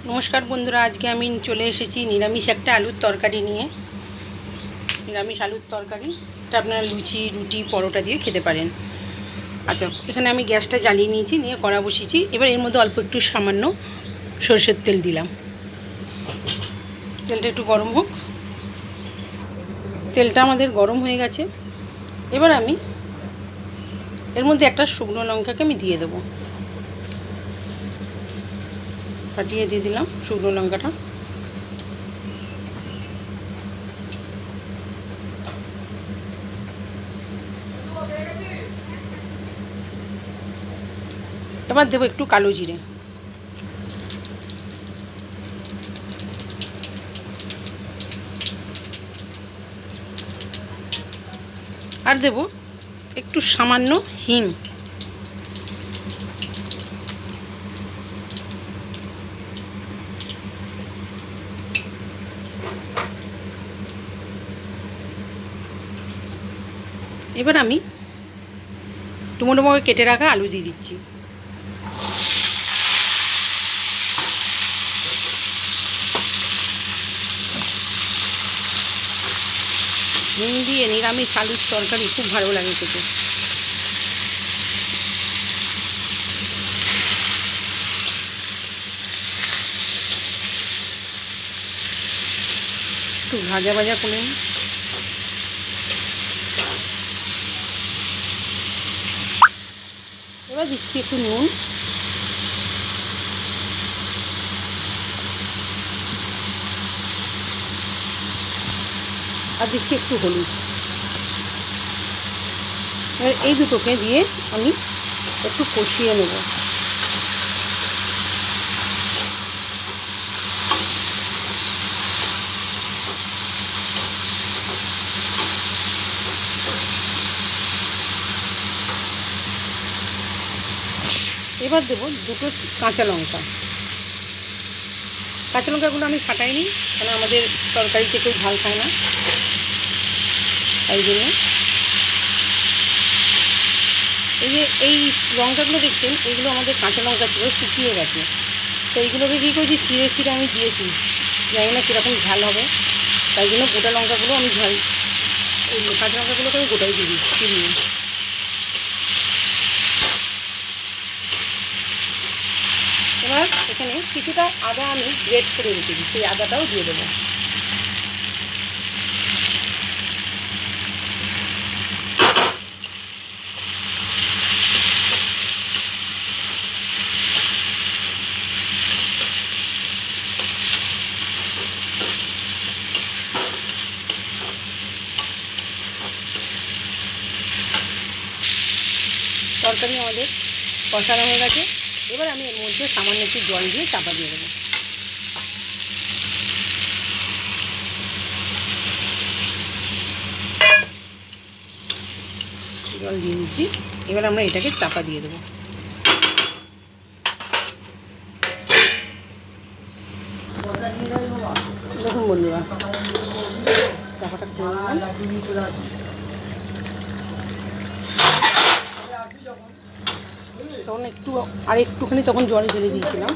नमस्कार बंधुरा आज के आमी चले एसेছি निरामिष एक आलुर तरकारी निये। निरामिष आलुर तरकारी এটা আপনারা লুচি রুটি পরোটা দিয়ে খেতে পারেন। আচ্ছা, এখানে আমি গ্যাসটা জ্বালিয়ে নিয়েছি, নিয়ে কড়া বসিয়েছি। এবার এর মধ্যে অল্প একটু সামান্য সরষের তেল দিলাম। তেলটা একটু গরম হোক। তেলটা আমাদের গরম হয়ে গেছে। এবার আমি এর মধ্যে একটা শুকনো লঙ্কাকে আমি দিয়ে দেবো। ফাটিয়ে দিয়ে দিলাম শুকনো লঙ্কাটা। এবার দেবো একটু কালো জিরে, আর দেব একটু সামান্য হিং। এবার আমি টুমো কেটে রাখা আলু দিয়ে দিচ্ছি। নুন দিয়ে নিরামিষ আলুর তরকারি খুব ভালো লাগে খেতে। একটু ভাজা ভাজা করে নিই। এবার দিচ্ছি একটু নুন, আর দিচ্ছি একটু হলুদ। এবার এই দুটোকে দিয়ে আমি একটু কষিয়ে নেব। এবার দেবো দুটো কাঁচা লঙ্কা। কাঁচা লঙ্কাগুলো আমি ফাটাইনি, কারণ আমাদের তরকারিতে কেউ ঝাল খায় না, তাই জন্য। এই লঙ্কাগুলো দেখছেন, এইগুলো আমাদের কাঁচা লঙ্কা ছিল, শুকিয়ে গেছে। তো এইগুলোকে কী করেছি, চিড়ে চিড়ে আমি দিয়েছি। জানি না কীরকম ঝাল হবে, তাই জন্য গোটা লঙ্কাগুলো আমি ওই কাঁচা লঙ্কাগুলোকে আমি গোটাই দিয়ে দিই চিড়িয়ে। এবার এখানে কিছুটা আদা আমি গ্রেট করে রেখেছি, সেই আদাটাও দিয়ে দেবো। তরকারি আমাদের কষানো হয়ে গেছে। এবার আমি এর মধ্যে সামান্য একটু জল দিয়ে চাপা দিয়ে দেবো। জল দিয়ে দিচ্ছি। এবার আমরা এটাকে চাপা দিয়ে দেবো। দেখুন বন্ধুরা, চাপাটা তখন একটুখানি তখন জল ঢেলে দিয়েছিলাম,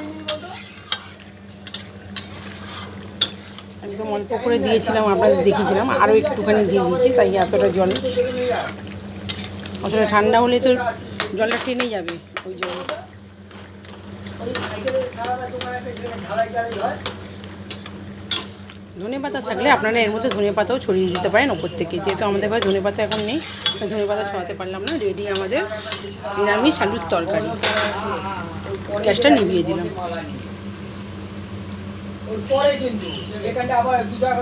একদম অল্প করে দিয়েছিলাম, আপনাদের দেখিয়েছিলাম। আরও একটুখানি দিয়ে দিয়েছি, তাই এতটা জল। আসলে ঠান্ডা হলে তো জলটা টেনে যাবে ওই জল। ধনে পাতা থাকলে আপনারা এর মধ্যে ধনে পাতাও ছড়িয়ে দিতে পারেন ওপর থেকে, যেহেতু আমাদের ঘরে ধনে পাতা এখন নেই, ধনে পাতা ছড়াতে পারলাম না। রেডি আমাদের নিরামিষ আলুর তরকারি। গ্যাসটা নিভিয়ে দিলাম।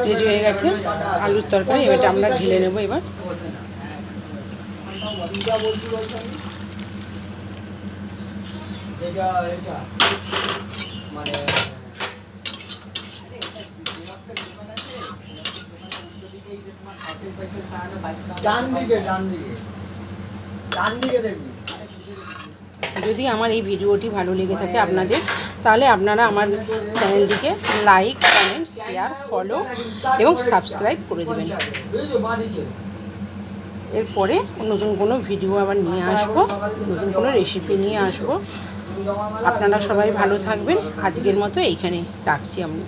রেডি হয়ে গেছে আলুর তরকারি। এবারটা আমরা ঢেলে নেব। এবার যদি আমার এই ভিডিওটি ভালো লেগে থাকে আপনাদের, তাহলে আপনারা আমার চ্যানেলটিকে লাইক, কমেন্ট, শেয়ার, ফলো এবং সাবস্ক্রাইব করে দেবেন। এরপরে নতুন কোনো ভিডিও আবার নিয়ে আসবো, নতুন কোনো রেসিপি নিয়ে আসবো। আপনারা সবাই ভালো থাকবেন। আজকের মতো এইখানে রাখছি আমি।